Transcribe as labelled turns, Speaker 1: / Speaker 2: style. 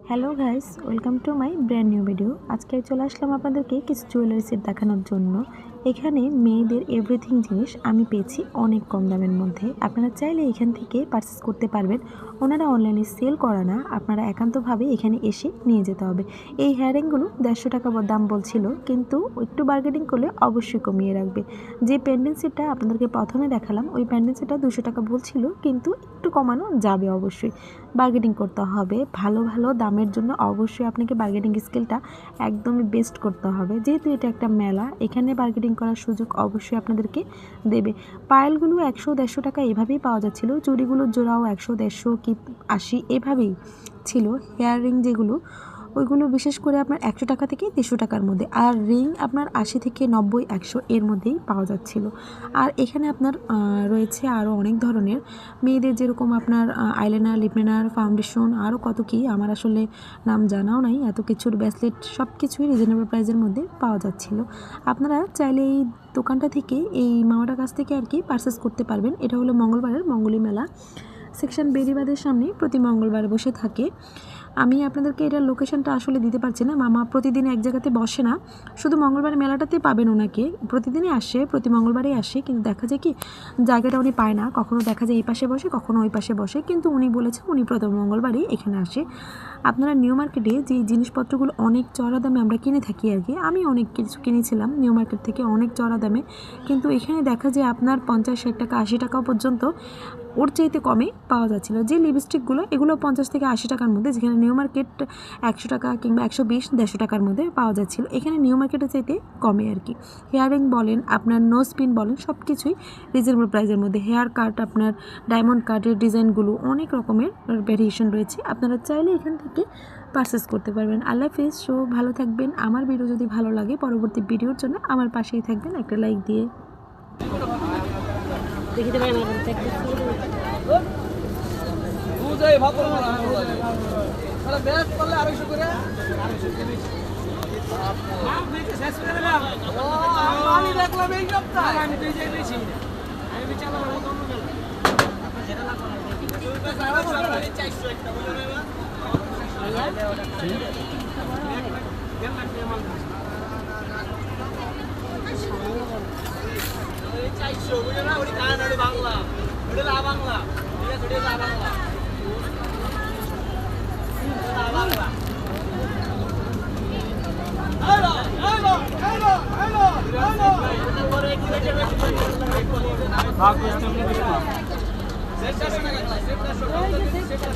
Speaker 1: Hello guys, welcome to my brand new video. আজকে চলে আসলাম আপনাদেরকে কিছু জুয়েলারি সেট দেখানোর জন্য। এখানে মেয়েদের এভরিথিং জিনিস আমি পেয়েছি অনেক কম দামের মধ্যে। আপনারা চাইলে এখান থেকে পারচেস করতে পারবেন। ওনারা অনলাইনে সেল করা না, আপনারা একান্তভাবে এখানে এসে নিয়ে যেতে হবে। এই হেয়ারিংগুলো 150 টাকা দাম বলছিল, কিন্তু একটু বার্গেনিং করলে অবশ্যই কমিয়ে রাখবে। যে পেন্ডেন্ট সেটটা আপনাদেরকে প্রথমে দেখালাম, ওই পেন্ডেন্ট সেটটা 200 টাকা বলছিল, কিন্তু একটু কমানো যাবে অবশ্যই। বার্গেনিং করতে হবে, ভালো ভালো দামের জন্য অবশ্যই আপনাকে বার্গেনিং স্কিলটা একদমই বেস্ট করতে হবে। যেহেতু এটা একটা মেলা, এখানে বার্গেনিং করার সুযোগ অবশ্যই আপনাদেরকে দেবে। পায়েলগুলো 100-150 টাকা এভাবেই পাওয়া যাচ্ছিলো, চুড়িগুলোর জোড়াও 100-150 কি 80 এভাবেই ছিল। হেয়ার রিং যেগুলো, ওইগুলো বিশেষ করে আপনার 100 টাকা থেকে 300 টাকার মধ্যে, আর রিং আপনার 80 থেকে 90-100 এর মধ্যেই পাওয়া যাচ্ছিল। আর এখানে আপনার রয়েছে আরও অনেক ধরনের মেয়েদের, যেরকম আপনার আইলাইনার, লিপলাইনার, ফাউন্ডেশন, আরও কত কি আমার আসলে নাম জানাও নাই। এত কিছুর ব্রেসলেট সব কিছুই রিজনেবল প্রাইসের মধ্যে পাওয়া যাচ্ছিল। আপনারা চাইলে এই দোকানটা থেকে, এই মামাটার কাছ থেকে আর কি পারচেস করতে পারবেন। এটা হলো মঙ্গলবারের মঙ্গলী মেলা, সেকশন বেরিবাদের সামনে প্রতি মঙ্গলবার বসে থাকে। আমি আপনাদেরকে এটার লোকেশনটা আসলে দিতে পারছি না। মামা প্রতিদিন এক জায়গাতে বসে না, শুধু মঙ্গলবার মেলাটাতে পাবেন ওনাকে। প্রতিদিনই আসে, প্রতি মঙ্গলবারই আসে, কিন্তু দেখা যায় কি জায়গাটা উনি পায় না। কখনো দেখা যায় এই পাশে বসে, কখনো ওই পাশে বসে, কিন্তু উনি বলেছে উনি প্রতি মঙ্গলবারই এখানে আসে। আপনারা নিউ মার্কেটে যে জিনিসপত্রগুলো অনেক চড়া দামে আমরা কিনে থাকি আর কি, আমি অনেক কিছু কিনেছিলাম নিউ মার্কেট থেকে অনেক চড়া দামে, কিন্তু এখানে দেখা যায় আপনার 50-60 টাকা 80 টাকা পর্যন্ত ওর চাইতে কমে পাওয়া যাচ্ছিলো। যে লিপস্টিকগুলো, এগুলো 50 থেকে 80 টাকার মধ্যে, যেখানে নিউ মার্কেট 100 টাকা কিংবা 120-150 টাকার মধ্যে পাওয়া যাচ্ছিলো, এখানে নিউ মার্কেটের চাইতে কমে আর কি। হেয়ারিং বলেন, আপনার নোজ পিন বলেন, সব কিছুই রিজনেবল প্রাইসের মধ্যে। হেয়ার কাট, আপনার ডায়মন্ড কাটের ডিজাইনগুলো অনেক রকমের ভ্যারিয়েশন রয়েছে, আপনারা চাইলে এখান থেকে পারচেস করতে পারবেন। আল্লাহ হাফেজ। সো ভালো থাকবেন। আমার ভিডিও যদি ভালো লাগে, পরবর্তী ভিডিওর জন্য আমার পাশেই থাকবেন একটা লাইক দিয়ে। দেখিতে পারেন বুঝাই ভাত না তাহলে ব্যাস করলে 250 করে 250 করে নাম দিতে শেষ করে দিলাম। ও আমি দেখলাম এই সপ্তাহে আমি দুই জায়গায় বেশি আমি বিচালা বড় কম গেল আপনি যেটা না করেন দুই পাঁচ আরো 400 একটা বলে না আয়া দেন লাগবে মাল 400 বুঝো না, ওই কানাডা বাংলা, ওটা লা বাংলা, এটা থোড়ি লা বাংলা, লা Bangla. Hello hello hello hello hello পরে কি রেটে ভাগ করতে হবে না। সেটা শোনা গেল, সেটা শোনা গেল, সেটা